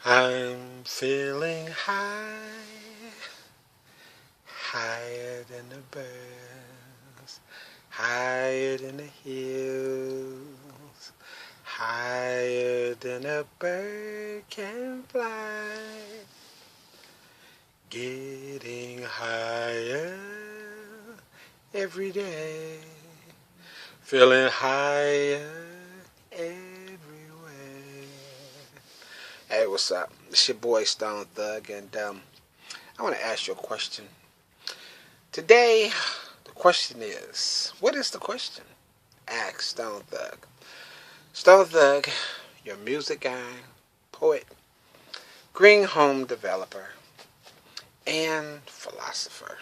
I'm feeling high, higher than the birds, higher than the hills, higher than a bird can fly, getting higher every day, feeling higher everywhere. Hey, what's up? It's your boy Stone Thug, and I want to ask you a question. Today, the question is, what is the question? Ask Stone Thug. Stone Thug, your music guy, poet, green home developer, and philosopher.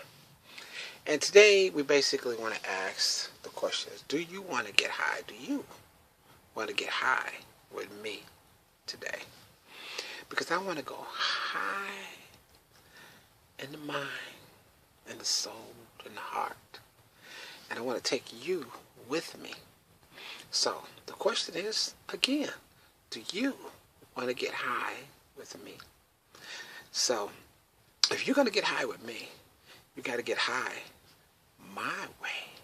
And today, we basically want to ask the question is, do you want to get high? Do you want to get high with me today? Because I want to go high in the mind, in the soul, in the heart. And I want to take you with me. So, the question is, again, do you want to get high with me? So, if you're going to get high with me, you got to get high my way.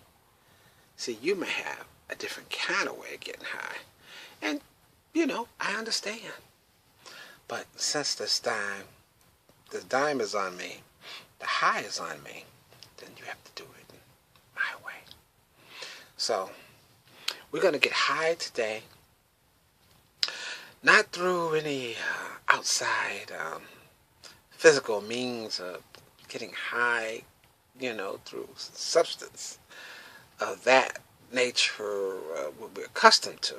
See, you may have a different kind of way of getting high. And, I understand. But since the dime is on me, the high is on me, then you have to do it my way. So, we're going to get high today, not through any outside physical means of getting high, through substance of that nature what we're accustomed to.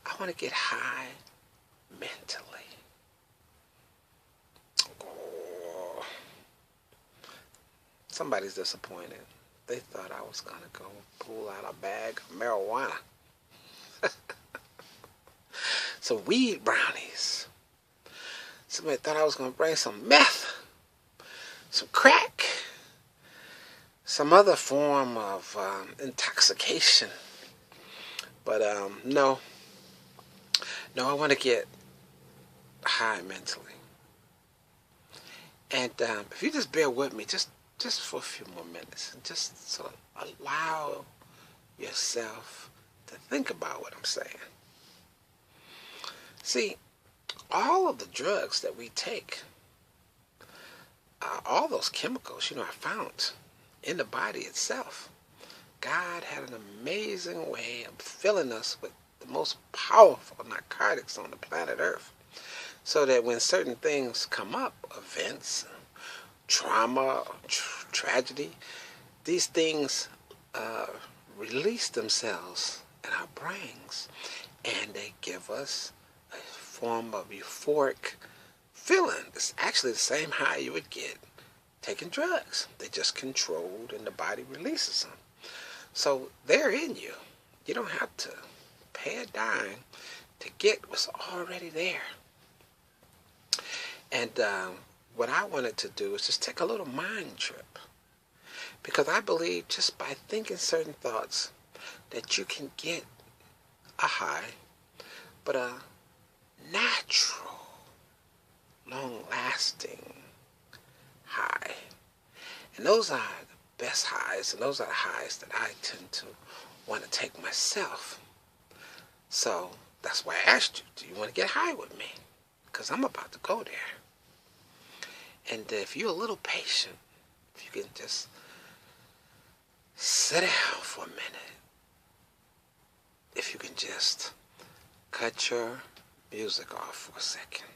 I want to get high mentally. Oh, somebody's disappointed. They thought I was going to go pull out a bag of marijuana. Some weed brownies. Somebody thought I was going to bring some meth, some crack, some other form of intoxication. But no, I want to get high mentally. And if you just bear with me, just for a few more minutes, and just sort of allow yourself to think about what I'm saying. See, all of the drugs that we take, all those chemicals, are found in the body itself. God had an amazing way of filling us with the most powerful narcotics on the planet Earth, so that when certain things come up, events, trauma, tragedy, these things release themselves in our brains, and they give us a form of euphoric feeling. It's actually the same high you would get taking drugs. They just controlled, and the body releases them. So they're in you. You don't have to pay a dime to get what's already there. And what I wanted to do is just take a little mind trip. Because I believe just by thinking certain thoughts that you can get a high, but a natural, long-lasting high. And those are the best highs, and those are the highs that I tend to want to take myself. So that's why I asked you, do you want to get high with me? Because I'm about to go there. And if you're a little patient, if you can just sit down for a minute, if you can just cut your music off for a second,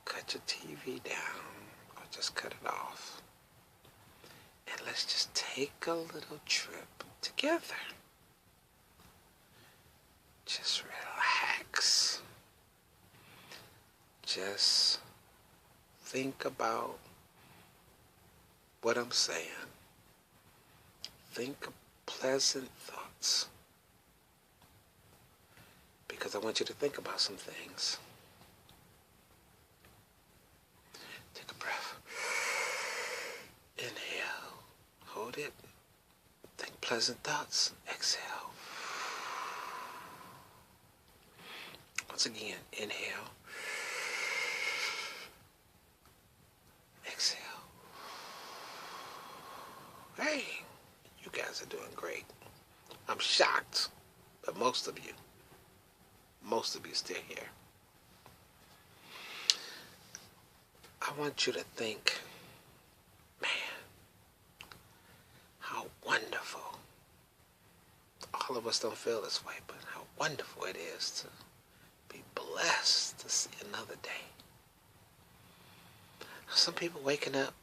cut your TV down, or just cut it off, and let's just take a little trip together. Just relax. Just think about what I'm saying. Think of pleasant thoughts. Because I want you to think about some things. Take a breath. Inhale. Hold it. Think pleasant thoughts. Exhale. Once again, inhale. Exhale. Hey, you guys are doing great. I'm shocked, but most of you still here. I want you to think, man, how wonderful. All of us don't feel this way, but how wonderful it is to be blessed to see another day. Some people waking up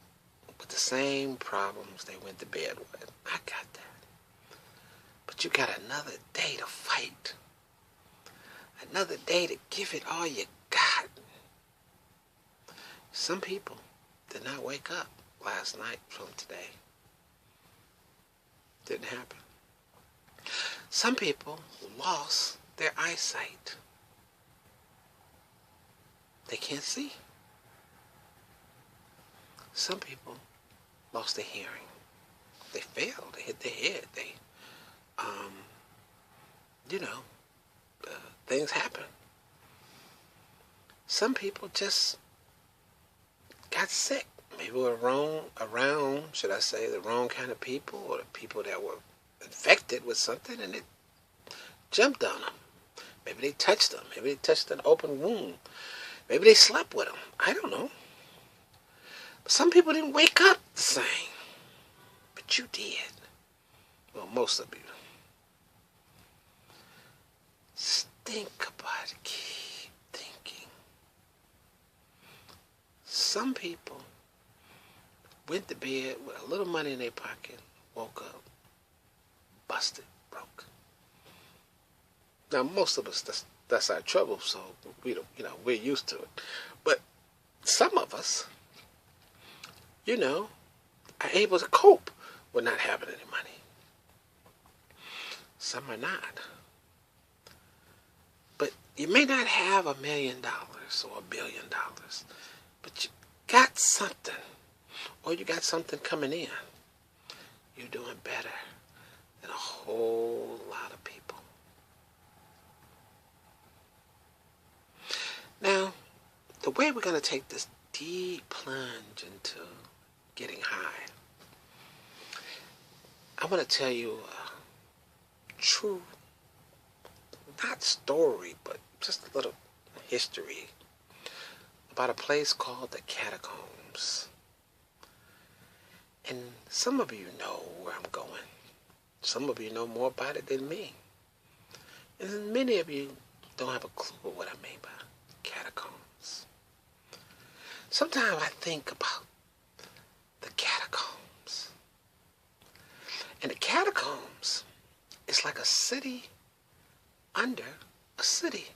with the same problems they went to bed with. I got that. But you got another day to fight. Another day to give it all you got. Some people did not wake up last night from today. Didn't happen. Some people lost their eyesight. They can't see. Some people lost their hearing. They fell. They hit their head. They, things happen. Some people just got sick. Maybe were around, should I say, the wrong kind of people, or the people that were infected with something and it jumped on them. Maybe they touched them. Maybe they touched an open wound. Maybe they slept with them. I don't know. But some people didn't wake up the same. But you did. Well, most of you. Just think about it. Keep thinking. Some people went to bed with a little money in their pocket, woke up, busted, broke. Now, most of us, that's our trouble, so we don't, we're used to it. But some of us, are able to cope with not having any money. Some are not. But you may not have $1 million or $1 billion, but you got something, or you got something coming in. You're doing better than a whole lot of people. Now, the way we're going to take this deep plunge into getting high, I want to tell you a true, not story, but just a little history about a place called the Catacombs. And some of you know where I'm going. Some of you know more about it than me. And many of you don't have a clue what I mean by catacombs. Sometimes I think about the catacombs. And the catacombs is like a city under a city.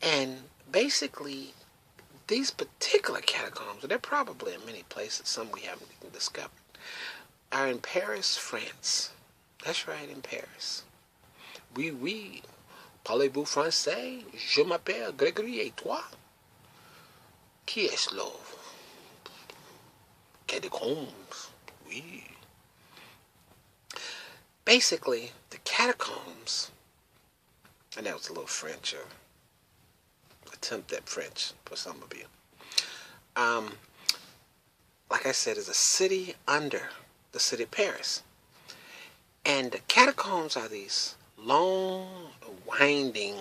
And basically, these particular catacombs, and they're probably in many places, some we haven't even discovered, are in Paris, France. That's right, in Paris. Oui. Parlez-vous français? Je m'appelle Grégory, et toi? Qui est l'homme? Catacombs. Oui. Basically, the catacombs, and that was a little French, or attempt at French for some of you. Like I said, is a city under the city of Paris. And the catacombs are these long, winding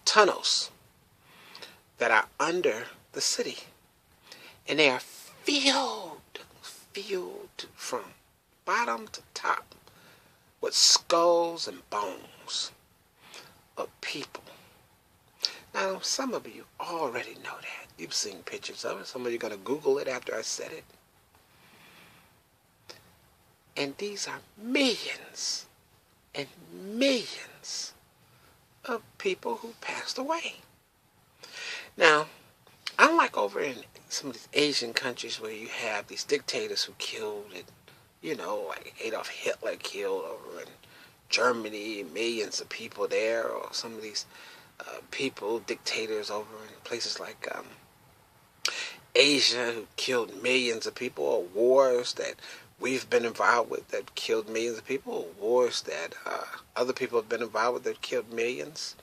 tunnels that are under the city. And they are filled from bottom to top with skulls and bones of people. Now, some of you already know that. You've seen pictures of it. Some of you are going to Google it after I said it. And these are millions and millions of people who passed away. Now, unlike over in some of these Asian countries where you have these dictators who killed, like Adolf Hitler killed over in Germany, millions of people there, or some of these dictators over in places like Asia who killed millions of people, or wars that we've been involved with that killed millions of people, wars that other people have been involved with that killed millions,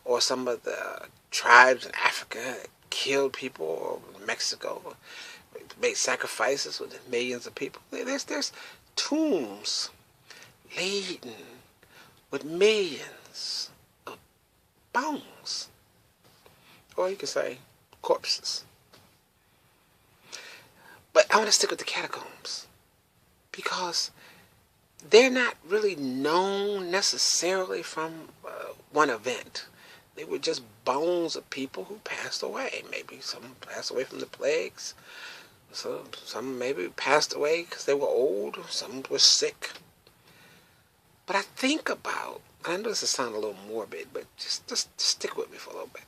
or some of the tribes in Africa that killed people, or Mexico made sacrifices with millions of people. There's tombs laden with millions of bones, or you could say corpses. But I want to stick with the catacombs because they're not really known necessarily from one event. They were just bones of people who passed away. Maybe some passed away from the plagues. So some maybe passed away because they were old. Some were sick. But I think about, I know this will sound a little morbid, but just stick with me for a little bit.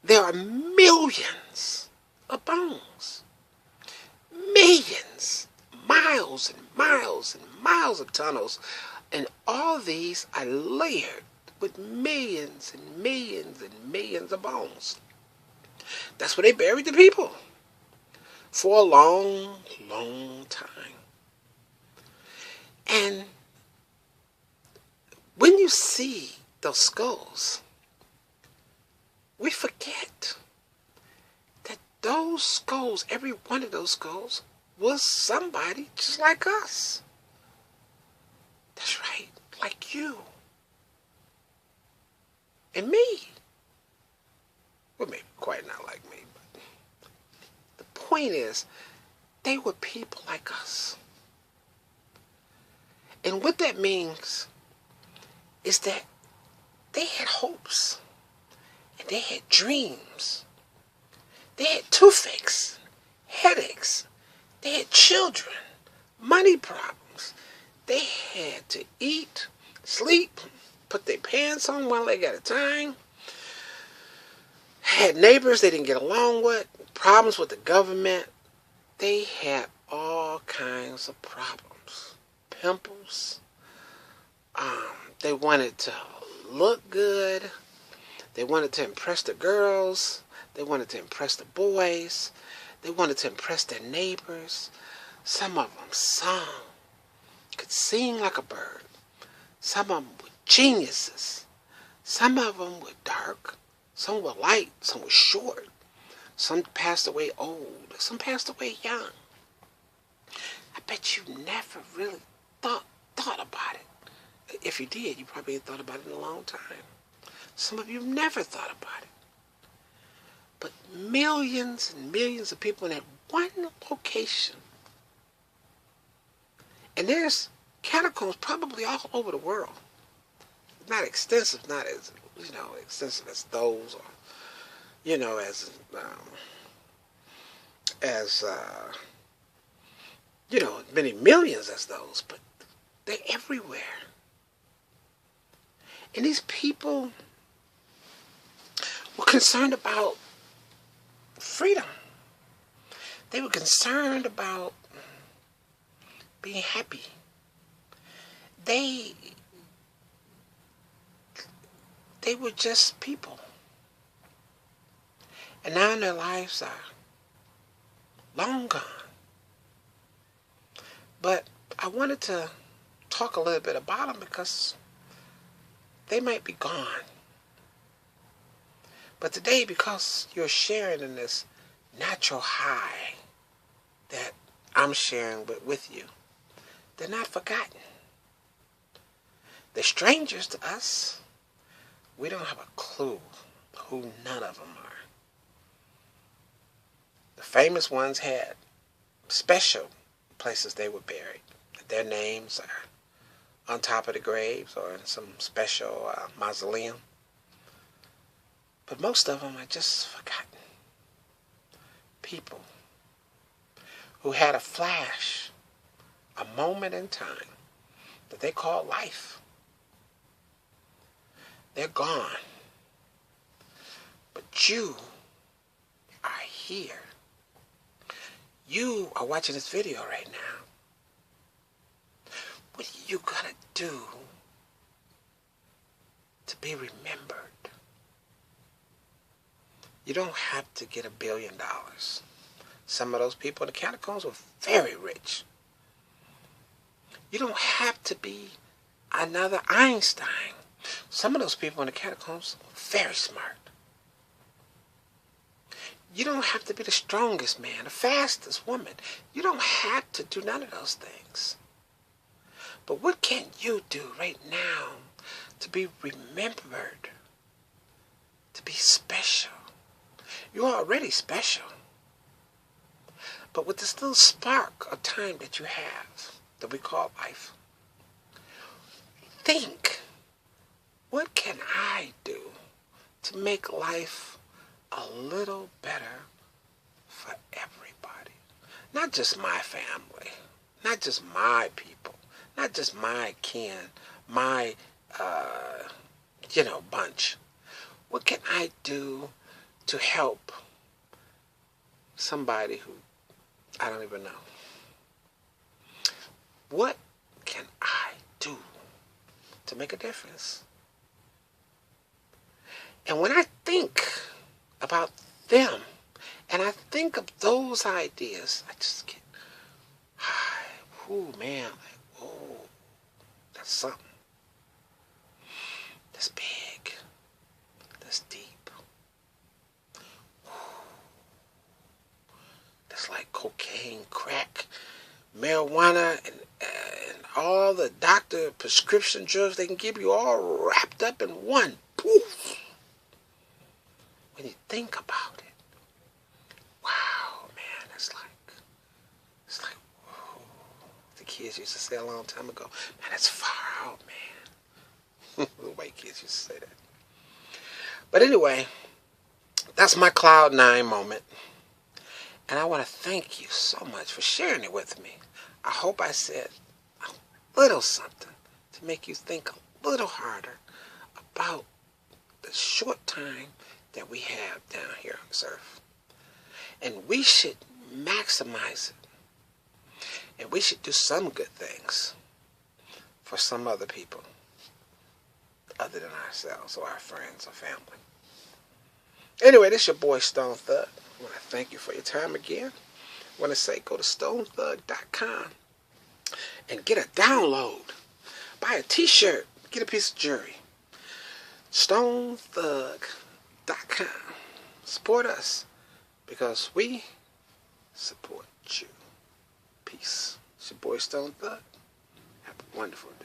There are millions of bones. Millions. Miles and miles and miles of tunnels. And all these are layered with millions and millions and millions of bones. That's where they buried the people for a long, long time. And when you see those skulls, we forget that those skulls, every one of those skulls, was somebody just like us. That's right, like you and me. Well, maybe quite not like me, but the point is, they were people like us. And what that means is that they had hopes, and they had dreams. They had toothaches, headaches. They had children, money problems. They had to eat, sleep, put their pants on one leg at a time. Had neighbors they didn't get along with, problems with the government. They had all kinds of problems. Pimples. They wanted to look good. They wanted to impress the girls. They wanted to impress the boys. They wanted to impress their neighbors. Some of them sung, could sing like a bird. Some of them were geniuses. Some of them were dark. Some were light. Some were short. Some passed away old. Some passed away young. I bet you never really thought about it. If you did, you probably had thought about it in a long time. Some of you never thought about it. But millions and millions of people in that one location. And there's catacombs probably all over the world. Not extensive, not as extensive as those, or as many millions as those, but they're everywhere. And these people were concerned about freedom. They were concerned about being happy. They were just people. And now their lives are long gone. But I wanted to talk a little bit about them because they might be gone. But today, because you're sharing in this natural high that I'm sharing with you, they're not forgotten. They're strangers to us. We don't have a clue who none of them are. The famous ones had special places they were buried. Their names are on top of the graves or in some special mausoleum. But most of them are just forgotten. People who had a flash, a moment in time that they call life. They're gone. But you are here. You are watching this video right now. What are you gonna do to be remembered? You don't have to get $1 billion. Some of those people in the catacombs were very rich. You don't have to be another Einstein. Some of those people in the catacombs were very smart. You don't have to be the strongest man, the fastest woman. You don't have to do none of those things. But what can you do right now to be remembered, to be special? You're already special. But with this little spark of time that you have, that we call life, think, what can I do to make life a little better for everybody? Not just my family, not just my people, not just my kin, my, bunch. What can I do to help somebody who I don't even know? What can I do to make a difference? And when I think about them, and I think of those ideas, I just get high. Ooh, man, like, whoa, that's something. That's big. That's deep. That's like cocaine, crack, marijuana, and all the doctor prescription drugs they can give you, all wrapped up in one. Poof. When you think about it, wow, man, it's like, whoa. The kids used to say a long time ago, man, that's far out, man. The white kids used to say that. But anyway, that's my Cloud 9 moment. And I want to thank you so much for sharing it with me. I hope I said a little something to make you think a little harder about the short time that we have down here on this earth. And we should maximize it. And we should do some good things for some other people other than ourselves or our friends or family. Anyway, this is your boy Stone Thug. I want to thank you for your time again. I want to say go to stonethug.com and get a download. Buy a t-shirt. Get a piece of jewelry. stonethug.com. Support us because we support you. Peace. It's your boy Stone Thug. Have a wonderful day.